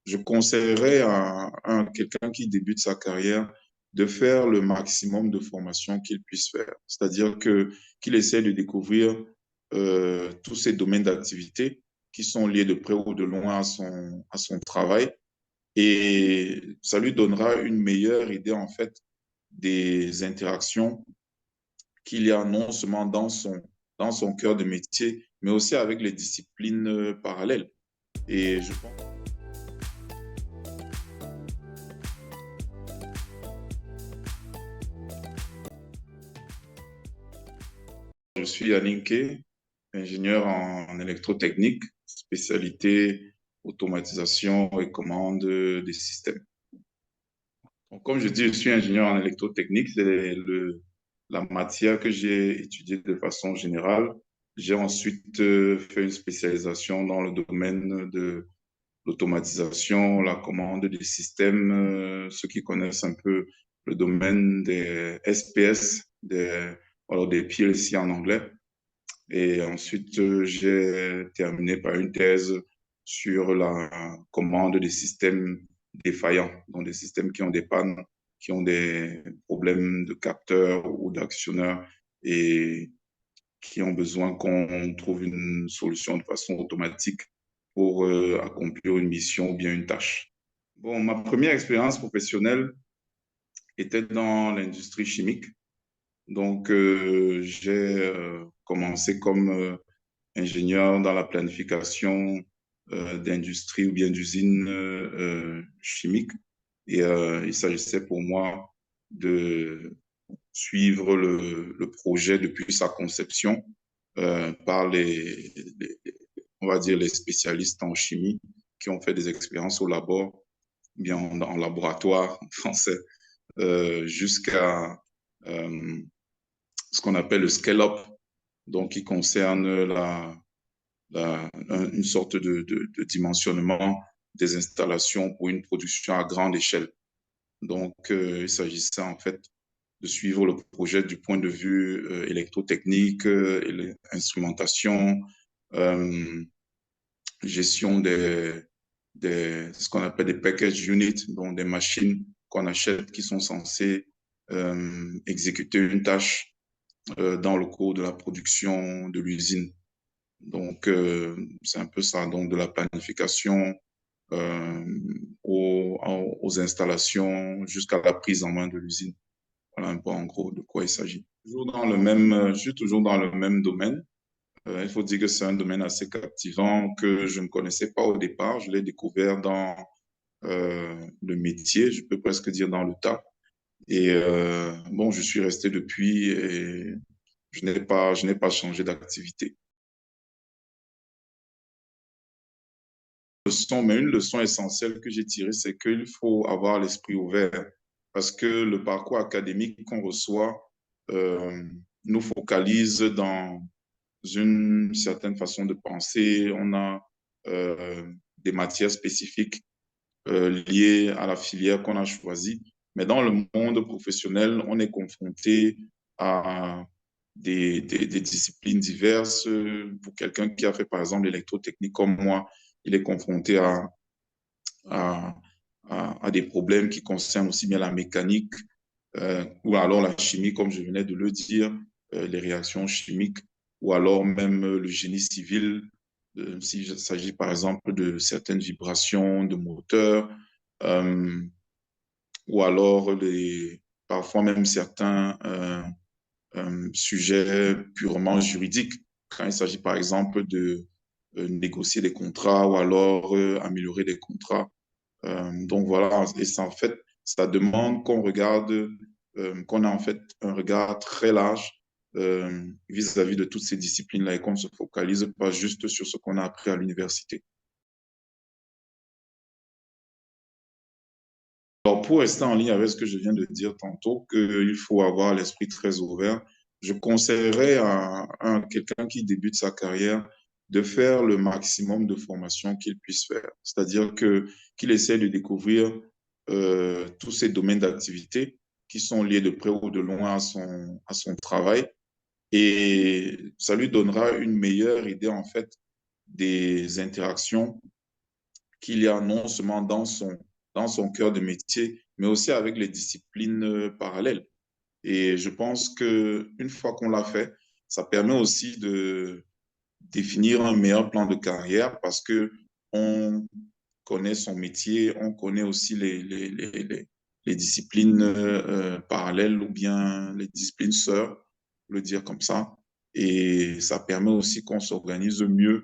je conseillerais à quelqu'un qui débute sa carrière de faire le maximum de formations qu'il puisse faire. C'est-à-dire qu'il essaie de découvrir tous ces domaines d'activité qui sont liés de près ou de loin à son travail. Et ça lui donnera une meilleure idée, en fait, des interactions qu'il y a non seulement dans son cœur de métier, mais aussi avec les disciplines parallèles. Et je pense je suis Yannick Kay, ingénieur en électrotechnique, spécialité automatisation et commande des systèmes. Donc, comme je dis, je suis ingénieur en électrotechnique, la matière que j'ai étudiée de façon générale. J'ai ensuite fait une spécialisation dans le domaine de l'automatisation, la commande des systèmes, ceux qui connaissent un peu le domaine des SPS, alors des PLC en anglais. Et ensuite, j'ai terminé par une thèse sur la commande des systèmes défaillants, donc des systèmes qui ont des pannes, qui ont des problèmes de capteurs ou d'actionneurs et qui ont besoin qu'on trouve une solution de façon automatique pour accomplir une mission ou bien une tâche. Bon, ma première expérience professionnelle était dans l'industrie chimique. Donc, j'ai commencé comme ingénieur dans la planification d'industrie ou bien d'usines chimiques. Et il s'agissait pour moi de suivre le projet depuis sa conception par on va dire, les spécialistes en chimie qui ont fait des expériences au labo, bien en laboratoire en français, jusqu'à ce qu'on appelle le scale-up, donc qui concerne une sorte de dimensionnement des installations pour une production à grande échelle. Donc, il s'agissait en fait de suivre le projet du point de vue électrotechnique, instrumentation, gestion ce qu'on appelle des package units, donc des machines qu'on achète qui sont censées exécuter une tâche dans le cours de la production de l'usine. Donc, c'est un peu ça, donc de la planification euh, aux installations jusqu'à la prise en main de l'usine. Voilà un peu en gros de quoi il s'agit. Je suis toujours dans le même domaine. Il faut dire que c'est un domaine assez captivant que je ne connaissais pas au départ. Je l'ai découvert dans le métier, je peux presque dire dans le tas. Et bon, je suis resté depuis et je n'ai pas changé d'activité. Mais une leçon essentielle que j'ai tirée, c'est qu'il faut avoir l'esprit ouvert parce que le parcours académique qu'on reçoit nous focalise dans une certaine façon de penser. On a des matières spécifiques liées à la filière qu'on a choisie. Mais dans le monde professionnel, on est confronté à des disciplines diverses. Pour quelqu'un qui a fait, par exemple, l'électrotechnique comme moi, il est confronté à, à des problèmes qui concernent aussi bien la mécanique ou alors la chimie, comme je venais de le dire, les réactions chimiques, ou alors même le génie civil, s'il s'agit par exemple de certaines vibrations de moteurs, euh, ou alors parfois même certains sujets purement juridiques, quand il s'agit par exemple de négocier des contrats ou alors améliorer des contrats. Donc voilà, et ça, en fait, ça demande qu'on regarde, qu'on a en fait un regard très large vis-à-vis de toutes ces disciplines-là et qu'on ne se focalise pas juste sur ce qu'on a appris à l'université. Alors, pour rester en ligne avec ce que je viens de dire tantôt, qu'il faut avoir l'esprit très ouvert, je conseillerais à quelqu'un qui débute sa carrière de faire le maximum de formations qu'il puisse faire. C'est-à-dire qu'il essaie de découvrir tous ces domaines d'activité qui sont liés de près ou de loin à son travail. Et ça lui donnera une meilleure idée, en fait, des interactions qu'il y a non seulement dans son cœur de métier, mais aussi avec les disciplines parallèles. Et je pense qu'une fois qu'on l'a fait, ça permet aussi de définir un meilleur plan de carrière parce que on connaît son métier, on connaît aussi les disciplines parallèles ou bien les disciplines sœurs, le dire comme ça. Et ça permet aussi qu'on s'organise mieux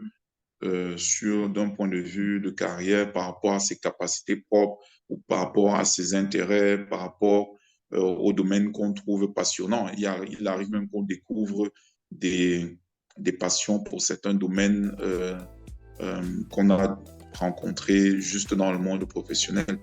d'un point de vue de carrière par rapport à ses capacités propres ou par rapport à ses intérêts, par rapport au domaine qu'on trouve passionnant. Il arrive même qu'on découvre des, des passions pour certains domaines qu'on a rencontrés juste dans le monde professionnel.